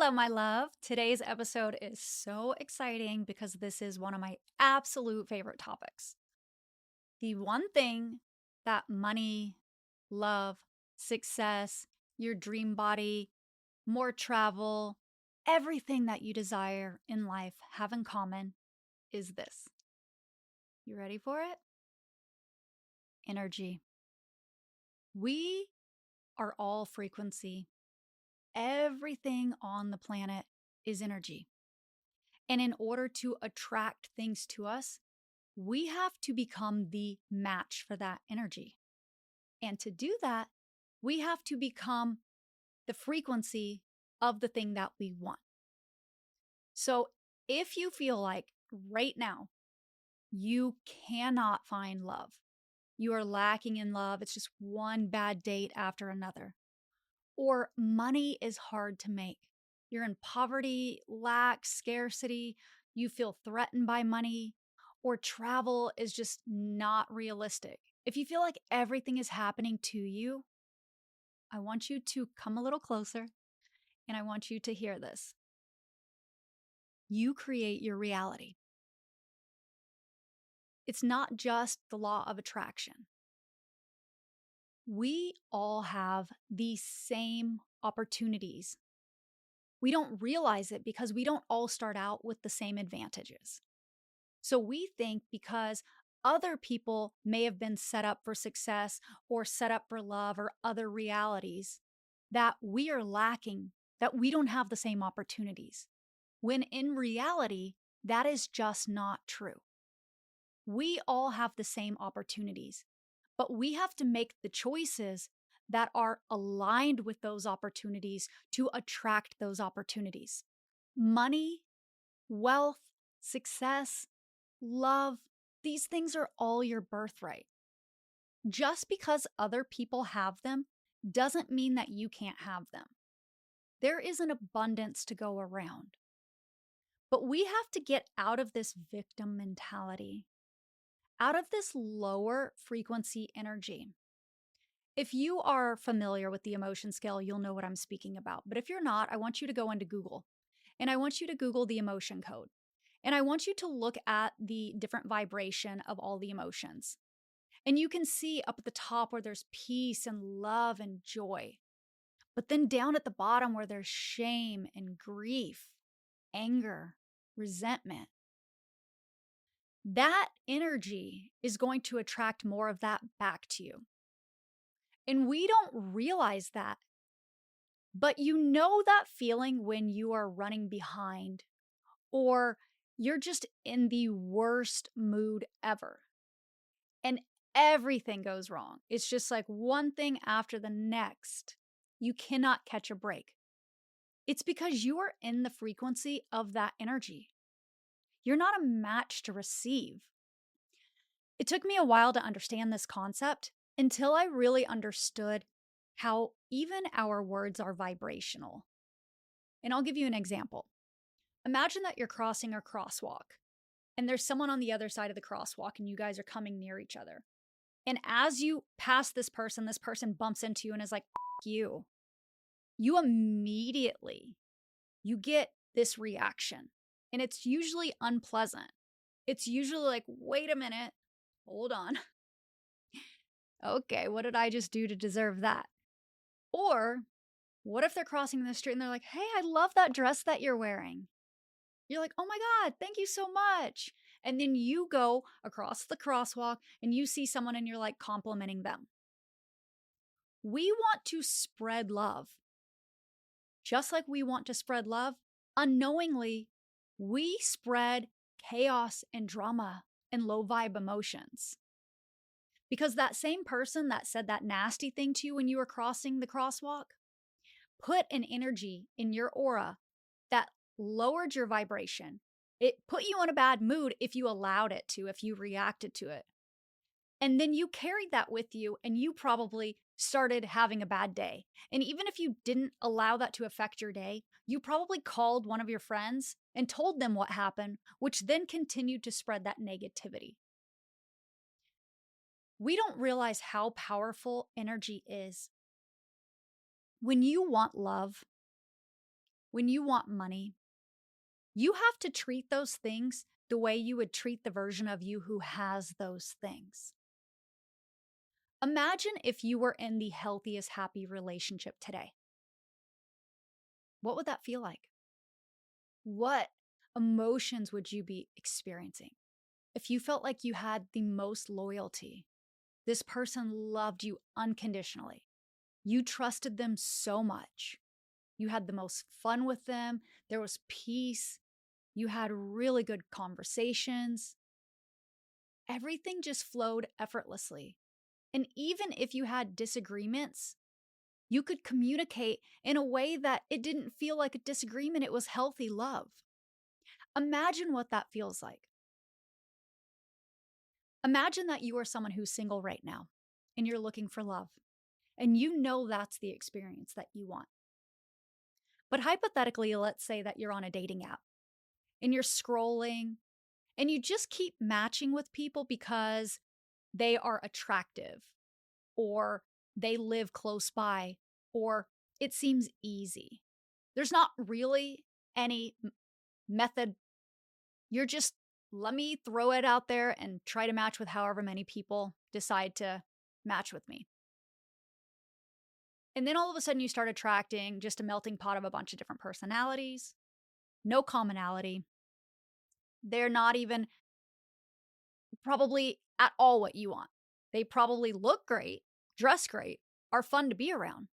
Hello, my love. Today's episode is so exciting because this is one of my absolute favorite topics. The one thing that money, love, success, your dream body, more travel, everything that you desire in life have in common is this. You ready for it? Energy. We are all frequency. Everything on the planet is energy. And in order to attract things to us, we have to become the match for that energy. And to do that, we have to become the frequency of the thing that we want. So if you feel like right now you cannot find love, you are lacking in love, it's just one bad date after another, or money is hard to make, you're in poverty, lack, scarcity, you feel threatened by money, or travel is just not realistic. If you feel like everything is happening to you, I want you to come a little closer and I want you to hear this. You create your reality. It's not just the law of attraction. We all have the same opportunities. We don't realize it because we don't all start out with the same advantages. So we think because other people may have been set up for success or set up for love or other realities that we are lacking, that we don't have the same opportunities. When in reality, that is just not true. We all have the same opportunities, but we have to make the choices that are aligned with those opportunities to attract those opportunities. Money, wealth, success, love, these things are all your birthright. Just because other people have them doesn't mean that you can't have them. There is an abundance to go around. But we have to get out of this victim mentality, out of this lower frequency energy. If you are familiar with the emotion scale, you'll know what I'm speaking about. But if you're not, I want you to go into Google and I want you to Google the emotion code. And I want you to look at the different vibration of all the emotions. And you can see up at the top where there's peace and love and joy. But then down at the bottom where there's shame and grief, anger, resentment. That energy is going to attract more of that back to you. And we don't realize that. But you know that feeling when you are running behind or you're just in the worst mood ever and everything goes wrong. It's just like one thing after the next. You cannot catch a break. It's because you are in the frequency of that energy. You're not a match to receive. It took me a while to understand this concept until I really understood how even our words are vibrational. And I'll give you an example. Imagine that you're crossing a crosswalk and there's someone on the other side of the crosswalk and you guys are coming near each other. And as you pass this person bumps into you and is like, "F you." You immediately, you get this reaction. And it's usually unpleasant. It's usually like, wait a minute, hold on. Okay, what did I just do to deserve that? Or what if they're crossing the street and they're like, "Hey, I love that dress that you're wearing." You're like, "Oh my God, thank you so much." And then you go across the crosswalk and you see someone and you're like complimenting them. We want to spread love. Just like we want to spread love, unknowingly, we spread chaos and drama and low vibe emotions. Because that same person that said that nasty thing to you when you were crossing the crosswalk put an energy in your aura that lowered your vibration. It put you in a bad mood if you allowed it to, if you reacted to it. And then you carried that with you and you probably started having a bad day. And even if you didn't allow that to affect your day, you probably called one of your friends and told them what happened, which then continued to spread that negativity. We don't realize how powerful energy is. When you want love, When you want money, you have to treat those things the way you would treat the version of you who has those things. Imagine if you were in the healthiest, happy relationship today. What would that feel like? What emotions would you be experiencing? If you felt like you had the most loyalty, this person loved you unconditionally, you trusted them so much, you had the most fun with them, there was peace, you had really good conversations, everything just flowed effortlessly. And even if you had disagreements, you could communicate in a way that it didn't feel like a disagreement, it was healthy love. Imagine what that feels like. Imagine that you are someone who's single right now and you're looking for love, and you know that's the experience that you want. But hypothetically, let's say that you're on a dating app and you're scrolling and you just keep matching with people because they are attractive or they live close by or it seems easy. There's not really any method. You're just, let me throw it out there and try to match with however many people decide to match with me. And then all of a sudden you start attracting just a melting pot of a bunch of different personalities, no commonality. They're not even probably at all what you want. They probably look great, dress great, are fun to be around.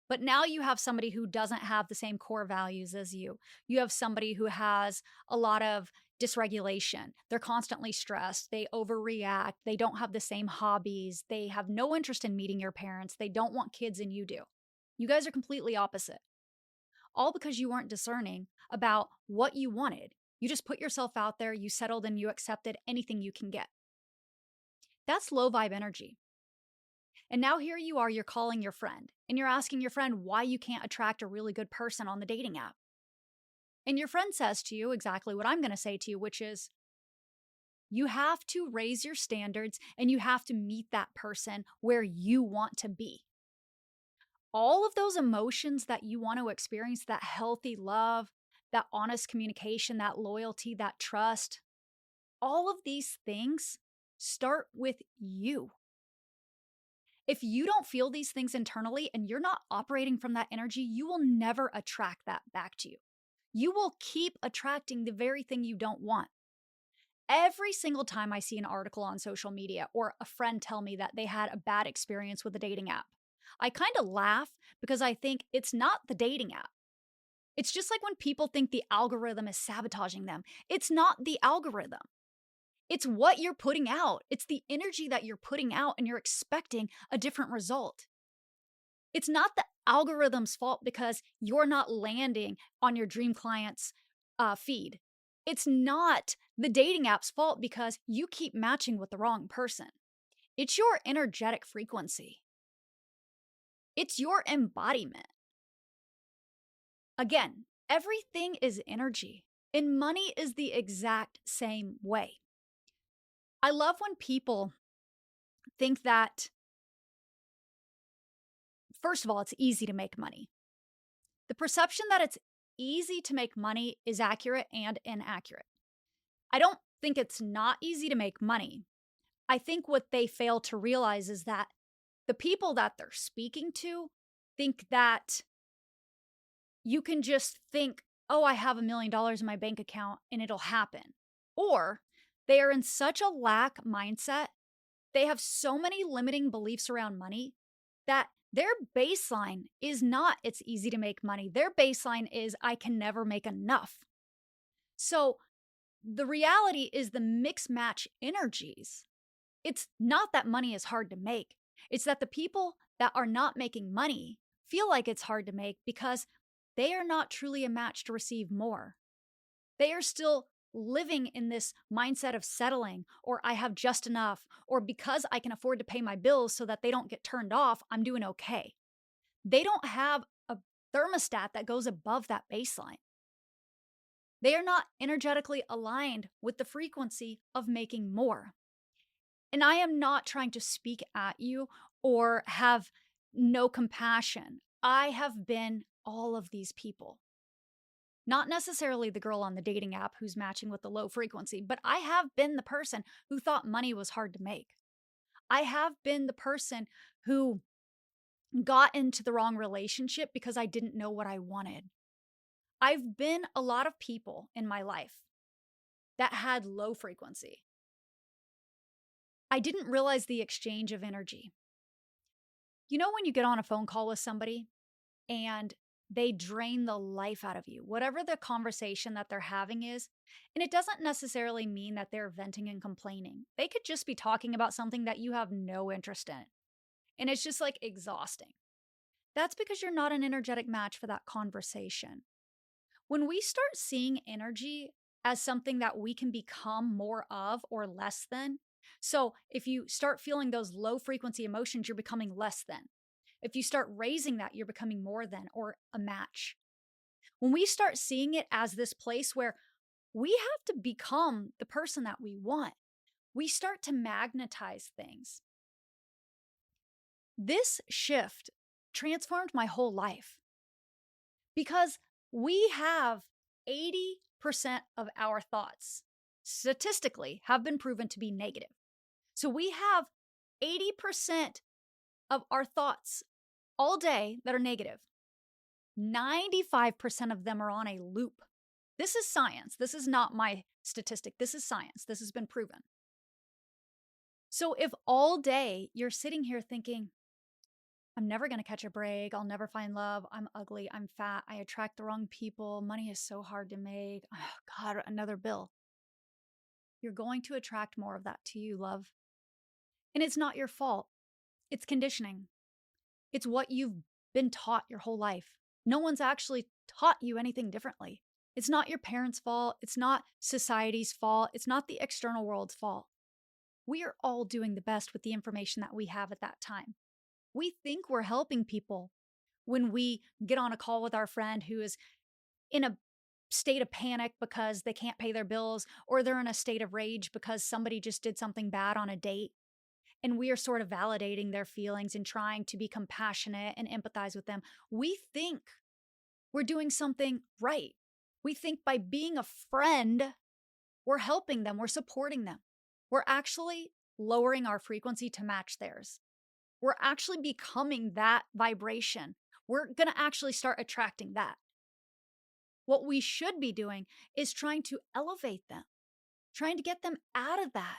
But now you have somebody who doesn't have the same core values as you. You have somebody who has a lot of dysregulation. They're constantly stressed. They overreact. They don't have the same hobbies. They have no interest in meeting your parents. They don't want kids and you do. You guys are completely opposite. All because you weren't discerning about what you wanted. You just put yourself out there, you settled, and you accepted anything you can get. That's low vibe energy. And now here you are, you're calling your friend and you're asking your friend why you can't attract a really good person on the dating app. And your friend says to you exactly what I'm going to say to you, which is you have to raise your standards and you have to meet that person where you want to be. All of those emotions that you want to experience, that healthy love, that honest communication, that loyalty, that trust, all of these things start with you. If you don't feel these things internally and you're not operating from that energy, you will never attract that back to you. You will keep attracting the very thing you don't want. Every single time I see an article on social media or a friend tell me that they had a bad experience with a dating app, I kind of laugh because I think it's not the dating app. It's just like when people think the algorithm is sabotaging them. It's not the algorithm. It's what you're putting out. It's the energy that you're putting out and you're expecting a different result. It's not the algorithm's fault because you're not landing on your dream client's feed. It's not the dating app's fault because you keep matching with the wrong person. It's your energetic frequency. It's your embodiment. Again, everything is energy, and money is the exact same way. I love when people think that, first of all, it's easy to make money. The perception that it's easy to make money is accurate and inaccurate. I don't think it's not easy to make money. I think what they fail to realize is that the people that they're speaking to think that you can just think, oh, I have $1 million in my bank account and it'll happen. Or they are in such a lack mindset, they have so many limiting beliefs around money that their baseline is not it's easy to make money. Their baseline is I can never make enough. So the reality is the mix match energies. It's not that money is hard to make. It's that the people that are not making money feel like it's hard to make because they are not truly a match to receive more. They are still living in this mindset of settling, or I have just enough, or because I can afford to pay my bills so that they don't get turned off, I'm doing okay. They don't have a thermostat that goes above that baseline. They are not energetically aligned with the frequency of making more. And I am not trying to speak at you or have no compassion. I have been all of these people. Not necessarily the girl on the dating app who's matching with the low frequency, but I have been the person who thought money was hard to make. I have been the person who got into the wrong relationship because I didn't know what I wanted. I've been a lot of people in my life that had low frequency. I didn't realize the exchange of energy. You know, when you get on a phone call with somebody and they drain the life out of you, whatever the conversation that they're having is, and it doesn't necessarily mean that they're venting and complaining. They could just be talking about something that you have no interest in. And it's just like exhausting. That's because you're not an energetic match for that conversation. When we start seeing energy as something that we can become more of or less than, so if you start feeling those low frequency emotions, you're becoming less than. If you start raising that, you're becoming more than or a match. When we start seeing it as this place where we have to become the person that we want, we start to magnetize things. This shift transformed my whole life because we have 80% of our thoughts statistically have been proven to be negative. So we have 80% of our thoughts all day that are negative. 95% of them are on a loop. This is science. This is not my statistic. This is science. This has been proven. So if all day you're sitting here thinking, I'm never going to catch a break. I'll never find love. I'm ugly. I'm fat. I attract the wrong people. Money is so hard to make. Oh, God, another bill. You're going to attract more of that to you, love. And it's not your fault. It's conditioning. It's what you've been taught your whole life. No one's actually taught you anything differently. It's not your parents' fault. It's not society's fault. It's not the external world's fault. We are all doing the best with the information that we have at that time. We think we're helping people when we get on a call with our friend who is in a state of panic because they can't pay their bills, or they're in a state of rage because somebody just did something bad on a date. And we are sort of validating their feelings and trying to be compassionate and empathize with them. We think we're doing something right. We think by being a friend, we're helping them, we're supporting them. We're actually lowering our frequency to match theirs. We're actually becoming that vibration. We're going to actually start attracting that. What we should be doing is trying to elevate them, trying to get them out of that.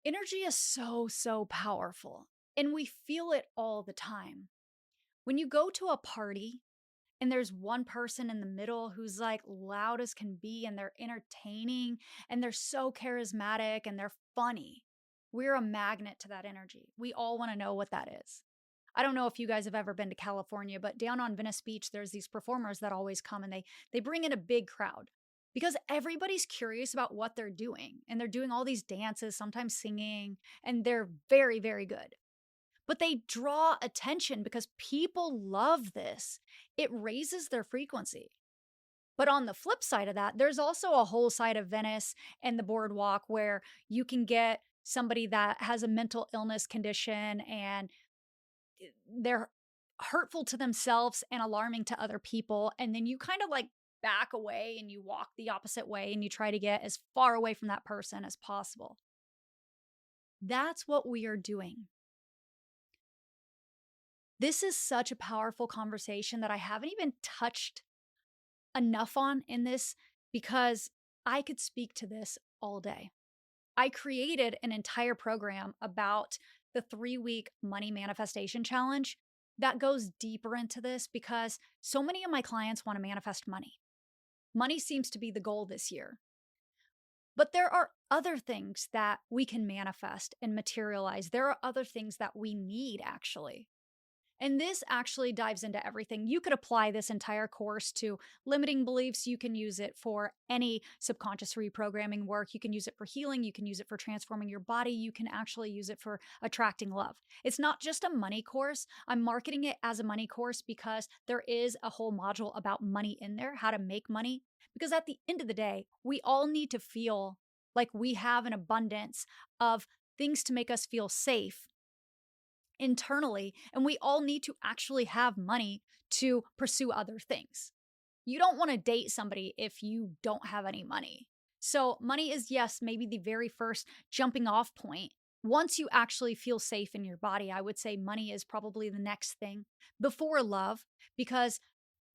Energy is so, so powerful, and we feel it all the time. When you go to a party and there's one person in the middle who's like loud as can be, and they're entertaining and they're so charismatic and they're funny, we're a magnet to that energy. We all want to know what that is. I don't know if you guys have ever been to California, but down on Venice Beach, there's these performers that always come, and they bring in a big crowd because everybody's curious about what they're doing. And they're doing all these dances, sometimes singing, and they're very, very good. But they draw attention because people love this. It raises their frequency. But on the flip side of that, there's also a whole side of Venice and the boardwalk where you can get somebody that has a mental illness condition, and they're hurtful to themselves and alarming to other people. And then you kind of like back away and you walk the opposite way and you try to get as far away from that person as possible. That's what we are doing. This is such a powerful conversation that I haven't even touched enough on in this, because I could speak to this all day. I created an entire program about the 3-week money manifestation challenge that goes deeper into this, because so many of my clients want to manifest money. Money seems to be the goal this year. But there are other things that we can manifest and materialize. There are other things that we need, actually. And this actually dives into everything. You could apply this entire course to limiting beliefs. You can use it for any subconscious reprogramming work. You can use it for healing. You can use it for transforming your body. You can actually use it for attracting love. It's not just a money course. I'm marketing it as a money course because there is a whole module about money in there, how to make money. Because at the end of the day, we all need to feel like we have an abundance of things to make us feel safe internally, and we all need to actually have money to pursue other things. You don't want to date somebody if you don't have any money. So, money is, yes, maybe the very first jumping off point. Once you actually feel safe in your body, I would say money is probably the next thing before love, because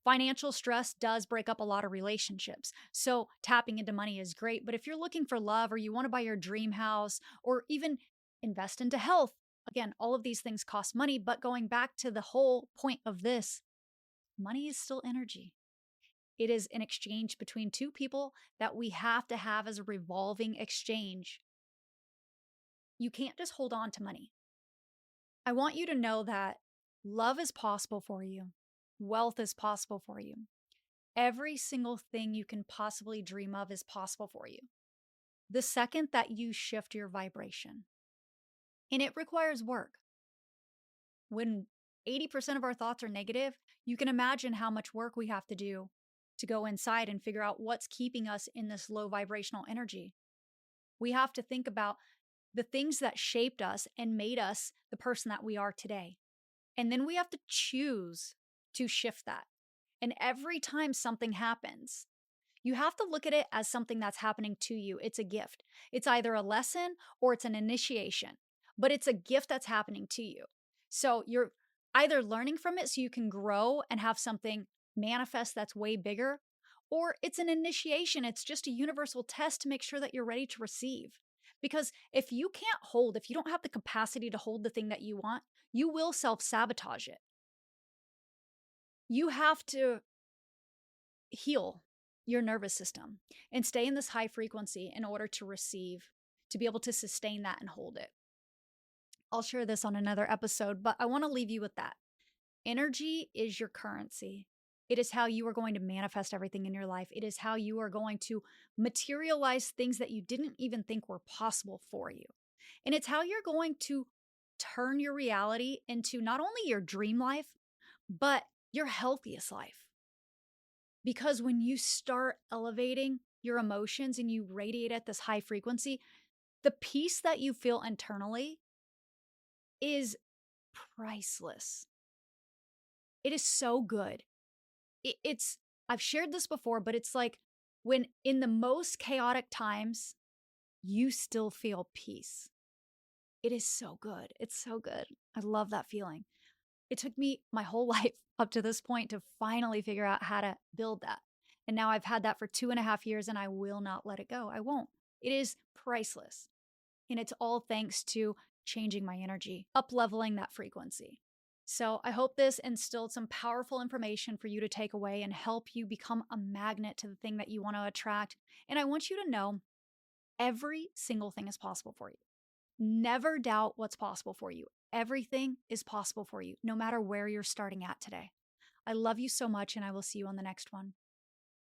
financial stress does break up a lot of relationships. So, tapping into money is great. But if you're looking for love or you want to buy your dream house or even invest into health, again, all of these things cost money. But going back to the whole point of this, money is still energy. It is an exchange between two people that we have to have as a revolving exchange. You can't just hold on to money. I want you to know that love is possible for you, wealth is possible for you. Every single thing you can possibly dream of is possible for you. The second that you shift your vibration, and it requires work. When 80% of our thoughts are negative, you can imagine how much work we have to do to go inside and figure out what's keeping us in this low vibrational energy. We have to think about the things that shaped us and made us the person that we are today. And then we have to choose to shift that. And every time something happens, you have to look at it as something that's happening to you. It's a gift. It's either a lesson or it's an initiation, but it's a gift that's happening to you. So you're either learning from it so you can grow and have something manifest that's way bigger, or it's an initiation. It's just a universal test to make sure that you're ready to receive. Because if you can't hold, if you don't have the capacity to hold the thing that you want, you will self sabotage it. You have to heal your nervous system and stay in this high frequency in order to receive, to be able to sustain that and hold it. I'll share this on another episode, but I want to leave you with that. Energy is your currency. It is how you are going to manifest everything in your life. It is how you are going to materialize things that you didn't even think were possible for you. And it's how you're going to turn your reality into not only your dream life, but your healthiest life. Because when you start elevating your emotions and you radiate at this high frequency, the peace that you feel internally is priceless. It is so good. I've shared this before, but it's like when in the most chaotic times, you still feel peace. It is so good. It's so good. I love that feeling. It took me my whole life up to this point to finally figure out how to build that. And now I've had that for 2.5 years and I will not let it go. I won't. It is priceless. And it's all thanks to changing my energy, up leveling that frequency. So I hope this instilled some powerful information for you to take away and help you become a magnet to the thing that you want to attract. And I want you to know every single thing is possible for you. Never doubt what's possible for you. Everything is possible for you, no matter where you're starting at today. I love you so much, and I will see you on the next one.